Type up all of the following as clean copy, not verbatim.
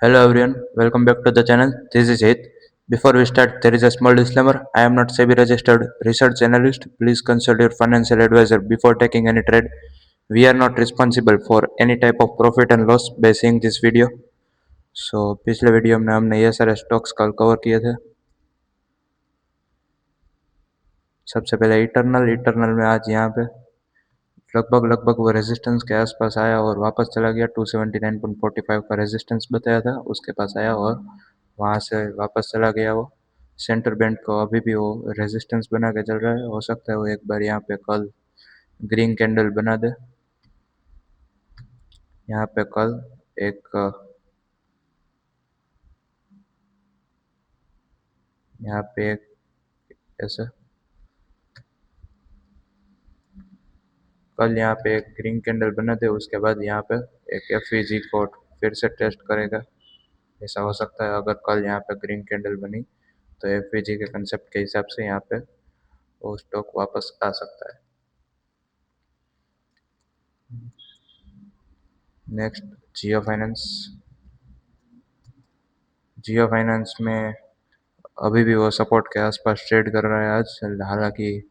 Hello everyone, welcome back to the channel. This is Hit. Before we start, there is a small disclaimer. I am not SEBI registered research analyst. Please consult your financial advisor before taking any trade. We are not responsible for any type of profit and loss by seeing this video. पिछले video में हमने ये सारे stocks कल cover किए थे। सबसे पहले इटरनल में आज यहाँ पे लगभग वो रेजिस्टेंस के आसपास आया और वापस चला गया। 279.45 का रेजिस्टेंस बताया था, उसके पास आया और वहाँ से वापस चला गया। वो सेंटर बैंड को अभी भी वो रेजिस्टेंस बना के चल रहा है। हो सकता है वो एक बार यहाँ पे कल ग्रीन कैंडल बना दे। यहाँ पे कल एक यहाँ पे एक ऐसे कल यहाँ पे एक ग्रीन कैंडल बना दे, उसके बाद यहाँ पे एक एफईजी को फिर से टेस्ट करेगा। ऐसा हो सकता है अगर कल यहाँ पे ग्रीन कैंडल बनी तो एफईजी के कंसेप्ट के हिसाब से यहाँ पे वो स्टॉक वापस आ सकता है। नेक्स्ट जियो फाइनेंस में अभी भी वो सपोर्ट के आसपास ट्रेड कर रहा है आज। हालांकि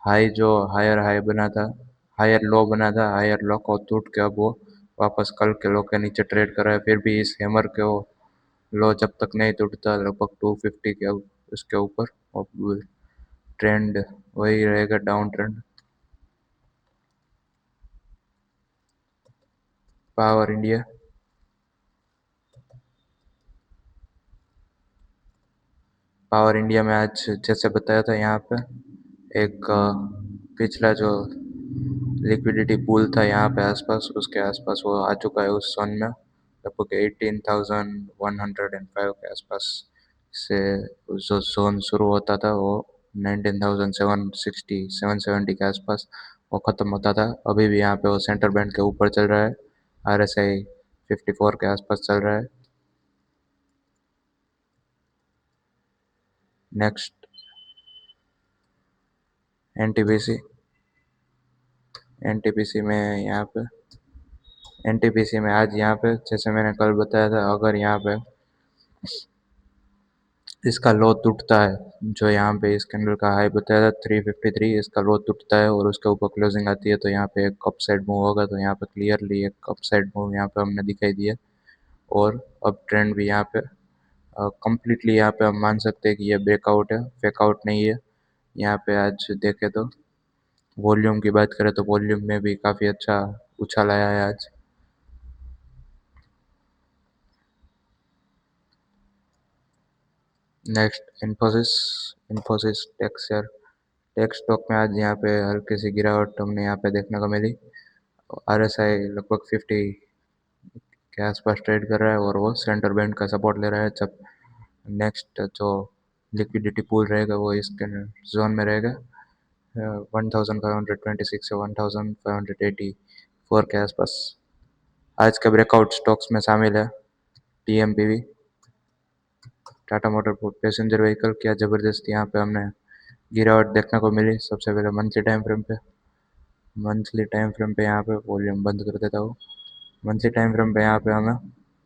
हायर बना था, हायर लो बना था, हायर लो को टूट के अब वो वापस कल के लो के नीचे ट्रेड कर रहा है। फिर भी इस हैमर के वो लो जब तक नहीं टूटता लगभग 250 के उसके ऊपर ट्रेंड वही रहेगा, down trend. Power India power India में आज जैसे बताया था यहाँ पे एक पिछला जो लिक्विडिटी पूल था यहाँ पे आसपास, उसके आसपास वो आ चुका है उस जोन में। लगभग 18,105 के आसपास से जो जोन शुरू होता था वो 19,760 770 के आसपास वो ख़त्म होता था। अभी भी यहाँ पे वो सेंटर बैंड के ऊपर चल रहा है। RSI 54 के आसपास चल रहा है। नेक्स्ट एनटीपीसी एनटीपीसी में यहाँ पे एनटीपीसी में आज यहाँ पे जैसे मैंने कल बताया था, अगर यहाँ पे इसका लो टूटता है, जो यहाँ पे इस कैंडल का हाई बताया था 353, इसका लो टूटता है और उसके ऊपर क्लोजिंग आती है तो यहाँ पे एक अप साइड मूव होगा। तो यहाँ पे क्लियरली एक अप साइड मूव यहाँ पे हमने दिखाई दिया और अब ट्रेंड भी यहाँ पे कम्प्लीटली यहाँ पे हम मान सकते हैं कि ये ब्रेकआउट है, फेकआउट नहीं है। यहाँ पे आज देखें तो वॉल्यूम की बात करें तो वॉल्यूम में भी काफ़ी अच्छा उछाल आया है आज। नेक्स्ट इन्फोसिस टेक स्टॉक में आज यहाँ पे हल्की सी गिरावट हमने यहाँ पे देखने को मिली। RSI लगभग 50 के आसपास ट्रेड कर रहा है और वो सेंटर बैंड का सपोर्ट ले रहा है। जब नेक्स्ट जो लिक्विडिटी पूल रहेगा वो इसके जोन में रहेगा 1526 से 1584 के आसपास। आज के ब्रेकआउट स्टॉक्स में शामिल है TMPV, Tata motor passenger vehicle. क्या ज़बरदस्त यहाँ पे हमने गिरावट देखने को मिली। सबसे पहले मंथली टाइम फ्रेम पे यहाँ पे वॉल्यूम बंद कर देता हूँ। मंथली टाइम फ्रेम पे यहाँ पे हमें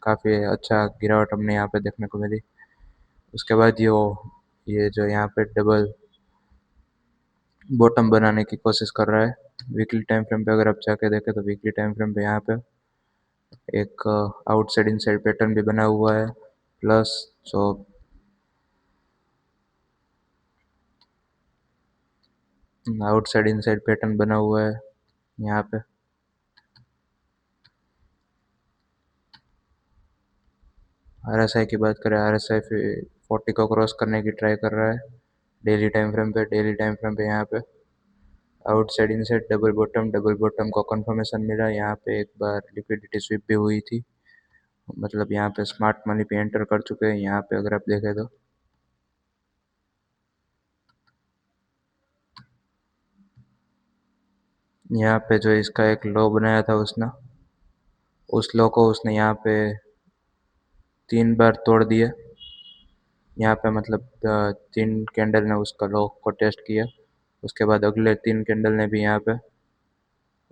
काफ़ी अच्छा गिरावट हमने यहाँ पे देखने को मिली। उसके बाद ये जो यहाँ पे डबल बॉटम बनाने की कोशिश कर रहा है। वीकली टाइम फ्रेम पे अगर आप जाके देखें तो वीकली टाइम फ्रेम पे यहाँ पे एक आउटसाइड इनसाइड पैटर्न भी बना हुआ है, प्लस जो आउटसाइड इनसाइड पैटर्न बना हुआ है यहाँ पे। RSI की बात करें, RSI 40 को क्रॉस करने की ट्राई कर रहा है डेली टाइम फ्रेम पे यहाँ पे आउटसाइड इनसाइड डबल बॉटम को कंफर्मेशन मिला। यहाँ पे एक बार लिक्विडिटी स्वीप भी हुई थी, मतलब यहाँ पे स्मार्ट मनी पे एंटर कर चुके हैं। यहाँ पे अगर आप देखें तो यहाँ पे जो इसका एक लो बनाया था उसने, उस लो को उसने यहाँ पे 3 बार तोड़ दिया। यहाँ पे मतलब 3 कैंडल ने उसका लो को टेस्ट किया, उसके बाद अगले 3 कैंडल ने भी यहाँ पे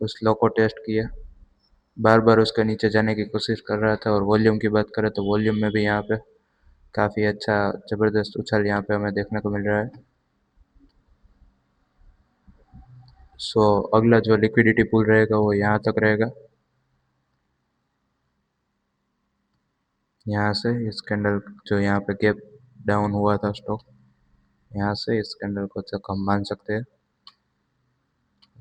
उस लो को टेस्ट किया। बार बार उसके नीचे जाने की कोशिश कर रहा था। और वॉल्यूम की बात करें तो वॉल्यूम में भी यहाँ पे काफ़ी अच्छा ज़बरदस्त उछाल यहाँ पे हमें देखने को मिल रहा है। सो अगला जो लिक्विडिटी पूल रहेगा वो यहाँ तक रहेगा। यहाँ से इस कैंडल जो यहाँ पे गैप डाउन हुआ था स्टॉक, यहाँ से इस कैंडल को तक हम मान सकते हैं।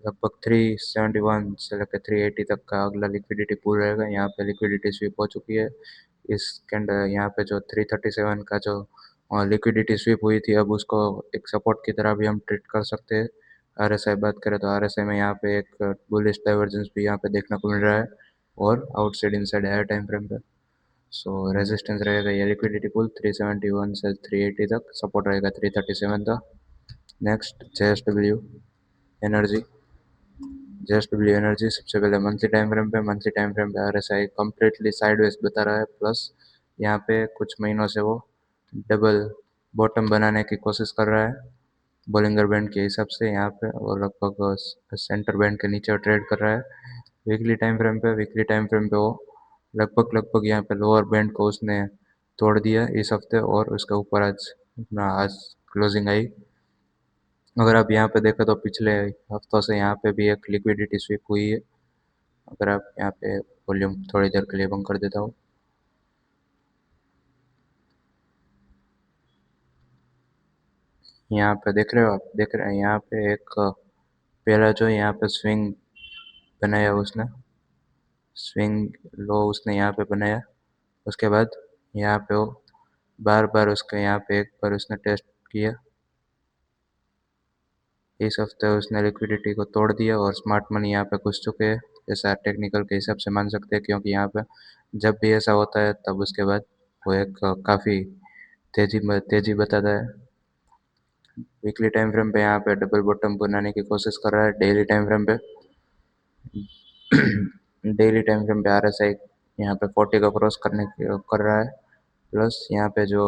लगभग 371 से लेकर 380 तक का अगला लिक्विडिटी पूल रहेगा। यहाँ पे लिक्विडिटी स्वीप हो चुकी है। इस कैंडल यहाँ पे जो 337 का जो लिक्विडिटी स्वीप हुई थी, अब उसको एक सपोर्ट की तरह भी हम ट्रीट कर सकते हैं। आरएसआई बात करें तो आरएसआई में यहाँ पे एक बुलिश डाइवर्जेंस भी यहाँ पे देखने को मिल रहा है और outside inside higher time frame पे। सो रेजिस्टेंस रहेगा ये लिक्विडिटी पुल 371 से 380 तक, सपोर्ट रहेगा 337 का। Next JSW energy. JSW energy सबसे पहले मंथली टाइम फ्रेम पे आरएसआई कम्प्लीटली साइडवेज बता रहा है, प्लस यहाँ पे कुछ महीनों से वो डबल बॉटम बनाने की कोशिश कर रहा है बोलिंगर बैंड के हिसाब से यहाँ पे, और लगभग सेंटर बैंड के नीचे ट्रेड कर रहा है। वीकली टाइम फ्रेम पे वो लगभग यहाँ पे लोअर बैंड को उसने तोड़ दिया इस हफ्ते, और उसके ऊपर आज क्लोजिंग आई। अगर आप यहाँ पे देखें तो पिछले हफ्तों से यहाँ पे भी एक लिक्विडिटी स्वीप हुई है। अगर आप यहाँ पे वॉल्यूम थोड़ी देर के लिए बंद कर देता हूँ। यहाँ पे देख रहे हो आप, देख रहे हैं यहाँ पे एक पहला जो यहाँ पे स्विंग बनाया उसने, स्विंग लो उसने यहाँ पे बनाया। उसके बाद यहाँ पे वो बार बार उसके यहाँ पे एक बार उसने टेस्ट किया। इस हफ्ते उसने लिक्विडिटी को तोड़ दिया और स्मार्ट मनी यहाँ पे घुस चुके हैं, ऐसा टेक्निकल के हिसाब से मान सकते हैं, क्योंकि यहाँ पे जब भी ऐसा होता है तब उसके बाद वो एक काफ़ी तेजी बताता है। वीकली टाइम फ्रेम पे यहाँ पे डबल बॉटम बनाने की कोशिश कर रहा है। डेली टाइम फ्रेम पे आरएसआई यहाँ पे 40 का क्रॉस करने की कर रहा है। प्लस यहाँ पे जो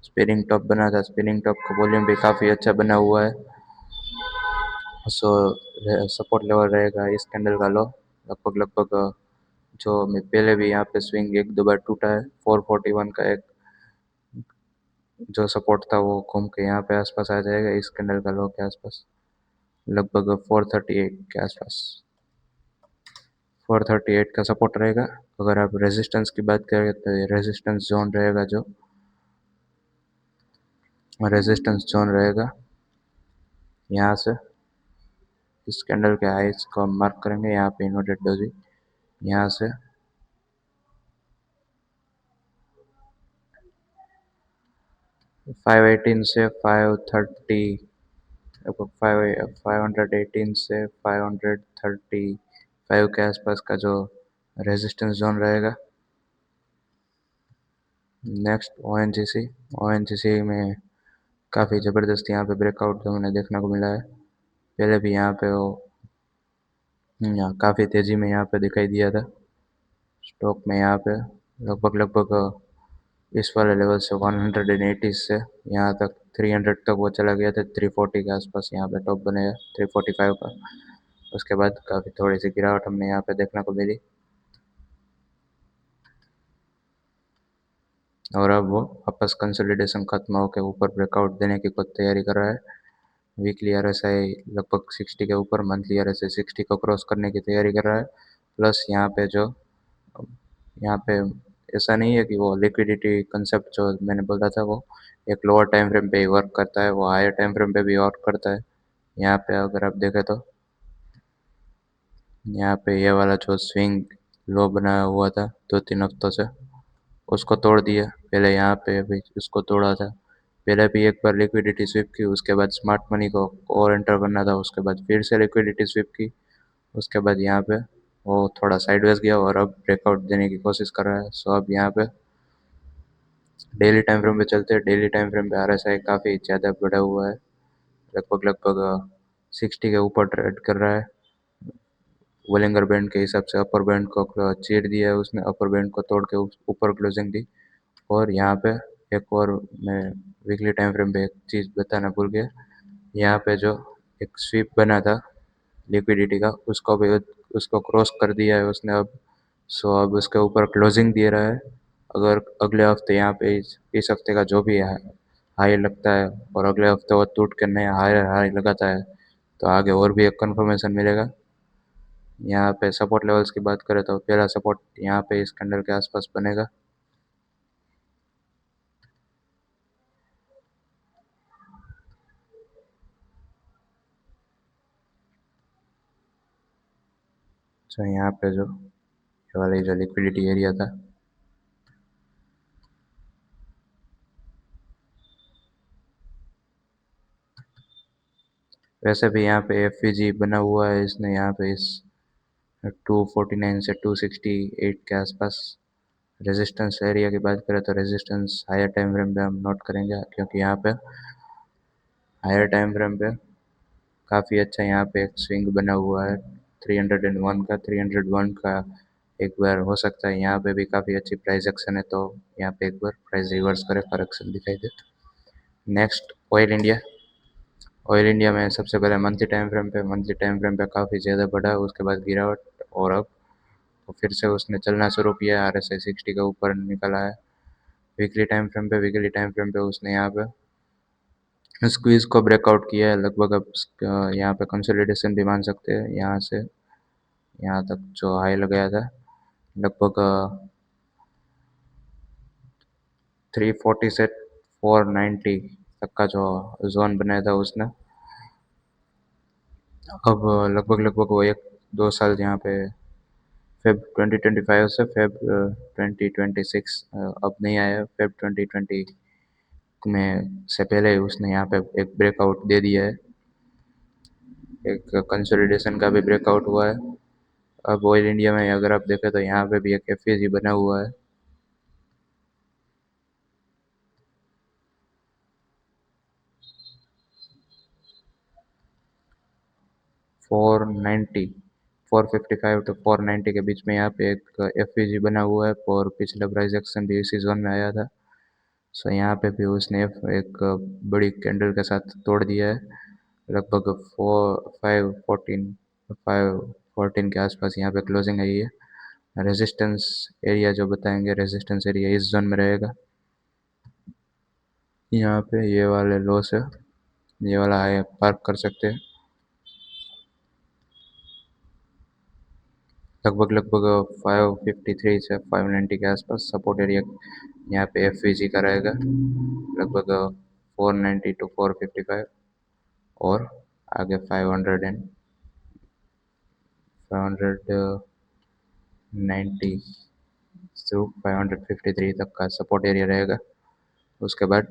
स्पिनिंग टॉप बना था, स्पिनिंग टॉप का वॉल्यूम भी काफ़ी अच्छा बना हुआ है। सो सपोर्ट लेवल रहेगा इस कैंडल का लो लगभग जो मैं पहले भी यहाँ पे स्विंग एक दो बार टूटा है। 441 का एक जो सपोर्ट था वो घूम के यहाँ पे आसपास आ जाएगा इस कैंडल का लो के आसपास, लगभग 438 के आसपास। 438 का सपोर्ट रहेगा। अगर आप रेजिस्टेंस की बात करें तो रेजिस्टेंस जोन रहेगा, जो रेजिस्टेंस जोन रहेगा यहाँ से इस कैंडल के हाइस को हम मार्क करेंगे यहाँ पे इन्वर्टेड डोजी, यहाँ से 518 से 530, लगभग 518 से 535 के आसपास का जो रेजिस्टेंस जोन रहेगा। नेक्स्ट ओएनजीसी में काफ़ी ज़बरदस्त यहाँ पे ब्रेकआउट हमें देखने को मिला है। पहले भी यहाँ पे वो यहाँ काफ़ी तेज़ी में यहाँ पे दिखाई दिया था स्टॉक में। यहाँ पे लगभग इस वाले लेवल से 180 से यहाँ तक 300 तक वो चला गया था। 340 के आसपास यहाँ पे टॉप बनेगा 345 का। उसके बाद काफ़ी थोड़ी सी गिरावट हमने यहाँ पे देखने को मिली, और अब वो वापस कंसोलिडेशन खत्म होकर ऊपर ब्रेकआउट देने की कुछ तैयारी कर रहा है। वीकली आरएसआई लगभग 60 के ऊपर, मंथली आरएसआई 60 को क्रॉस करने की तैयारी कर रहा है। प्लस यहाँ पे ऐसा नहीं है कि वो लिक्विडिटी कंसेप्ट जो मैंने बोला था वो एक लोअर टाइम फ्रेम पे ही वर्क करता है, वो हायर टाइम फ्रेम पे भी वर्क करता है। यहाँ पे अगर आप देखें तो यहाँ पे ये वाला जो स्विंग लो बनाया हुआ था 2-3 हफ्तों से, उसको तोड़ दिया। पहले यहाँ पे भी उसको तोड़ा था। पहले भी एक बार लिक्विडिटी स्विप की, उसके बाद स्मार्ट मनी को और एंटर करना था, उसके बाद फिर से लिक्विडिटी स्विप की। उसके बाद यहाँ पे वो थोड़ा साइडवेज गया और अब ब्रेकआउट देने की कोशिश कर रहा है। सो अब यहाँ पे डेली टाइम फ्रेम पे चलते हैं। डेली टाइम फ्रेम पे आरएसआई काफ़ी ज़्यादा बढ़ा हुआ है, लगभग 60 के ऊपर ट्रेड कर रहा है। बोलिंगर बैंड के हिसाब से अपर बैंड को चीर दिया है उसने, अपर बैंड को तोड़ के ऊपर क्लोजिंग दी। और यहाँ पे एक और मैं वीकली टाइम फ्रेम पे एक चीज़ बताना भूल गया, यहाँ पे जो एक स्वीप बना था लिक्विडिटी का, उसको भी उसको क्रॉस कर दिया है उसने अब। सो अब उसके ऊपर क्लोजिंग दे रहा है। अगर अगले हफ्ते यहाँ पे इस हफ्ते का जो भी है हाई लगता है और अगले हफ्ते वो टूट के नया हाई हाई लगाता है तो आगे और भी एक कंफर्मेशन मिलेगा। यहाँ पे सपोर्ट लेवल्स की बात करें तो पहला सपोर्ट यहाँ पे इस कैंडल के आसपास बनेगा। तो यहाँ पे जो ये वाली जो लिक्विडिटी एरिया था, वैसे भी यहाँ पे एफ बना हुआ है इसने यहाँ पे इस 249 से 268 के आसपास। रेजिस्टेंस एरिया की बात करें तो रेजिस्टेंस हायर टाइम फ्रेम पे हम नोट करेंगे क्योंकि यहाँ पे हायर टाइम फ्रेम पे काफ़ी अच्छा यहाँ पे एक स्विंग बना हुआ है 301 का। 301 का एक बार हो सकता है यहाँ पे भी काफ़ी अच्छी प्राइस एक्शन है तो यहाँ पे एक बार प्राइस रिवर्स करे करेक्शन दिखाई दे। नेक्स्ट ऑयल इंडिया में सबसे पहले मंथली टाइम फ्रेम पे काफ़ी ज़्यादा बढ़ा, उसके बाद गिरावट और अब तो फिर से उसने चलना शुरू किया, RSI 60 के ऊपर निकला है। वीकली टाइम फ्रेम पे उसने यहाँ पे स्क्वीज को ब्रेकआउट किया है लगभग। अब यहाँ पे कंसोलिडेशन भी मान सकते हैं यहाँ से यहाँ तक जो हाई लगाया था लगभग 340 से 490 तक का जो जोन बनाया था उसने। अब लगभग लगभग वो एक दो साल यहाँ पे फेब 2025 से फेब 2026 अब नहीं आया, फेब 2020 में से पहले ही उसने यहाँ पे एक ब्रेकआउट दे दिया है। एक कंसोलिडेशन का भी ब्रेकआउट हुआ है। अब ऑयल इंडिया में अगर आप देखें तो यहाँ पे भी एक एफ बना हुआ है। 490 455 टू 490 के बीच में यहाँ पे एक एफ बना हुआ है और पिछला प्राइस एक्शन भी इसी जोन में आया था। सो यहाँ पे भी उसने एक बड़ी कैंडल के साथ तोड़ दिया है। लगभग 514 के आसपास यहाँ पे क्लोजिंग आई है। रेजिस्टेंस एरिया जो बताएंगे, रेजिस्टेंस एरिया इस जोन में रहेगा। यहाँ पे ये वाले लॉस है, ये वाला हाई पार्क कर सकते हैं। लगभग लगभग 553 से 590 के आसपास सपोर्ट एरिया यहाँ पे एफ का रहेगा। लगभग 490 टू 455 और आगे 590 टू 553 तक का सपोर्ट एरिया रहेगा। उसके बाद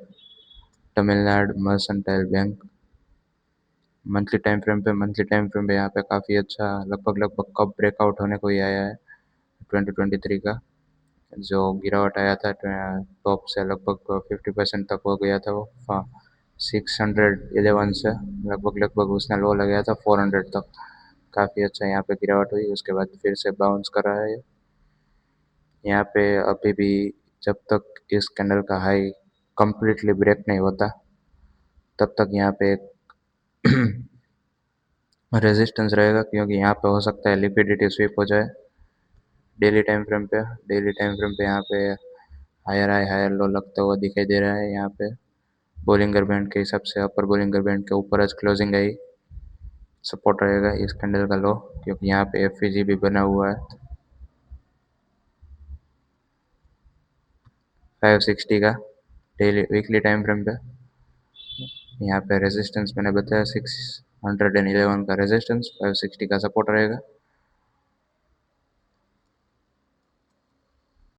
Tamil Nadu mercantile bank monthly time frame पे यहाँ पे काफ़ी अच्छा लगभग लगभग कब ब्रेकआउट होने को ही आया है 2023 का। जो गिरावट आया था टॉप से लगभग 50% तक हो गया था वो 611 से लगभग लगभग उसने लो लगाया था 400 तक। काफ़ी अच्छा यहाँ पे गिरावट हुई, उसके बाद फिर से बाउंस कर रहा है यहाँ पे। अभी भी जब तक इस कैंडल का हाई कंप्लीटली ब्रेक नहीं होता तब तक यहाँ पे रेजिस्टेंस रहेगा क्योंकि यहाँ पे हो सकता है लिक्विडिटी स्वीप हो जाए। डेली टाइम फ्रेम पे यहाँ पे हायर हाई हायर लो लगता हुआ दिखाई दे रहा है। यहाँ पे बोलिंगर बैंड के हिसाब से अपर बोलिंगर बैंड के ऊपर आज क्लोजिंग आई, सपोर्ट रहेगा इस कैंडल का लो क्योंकि यहाँ पे एफ भी बना हुआ है 560 का। डेली वीकली टाइम फ्रेम पे यहाँ पे रेजिस्टेंस मैंने बताया 611 का रेजिस्टेंस, 560 का सपोर्ट रहेगा।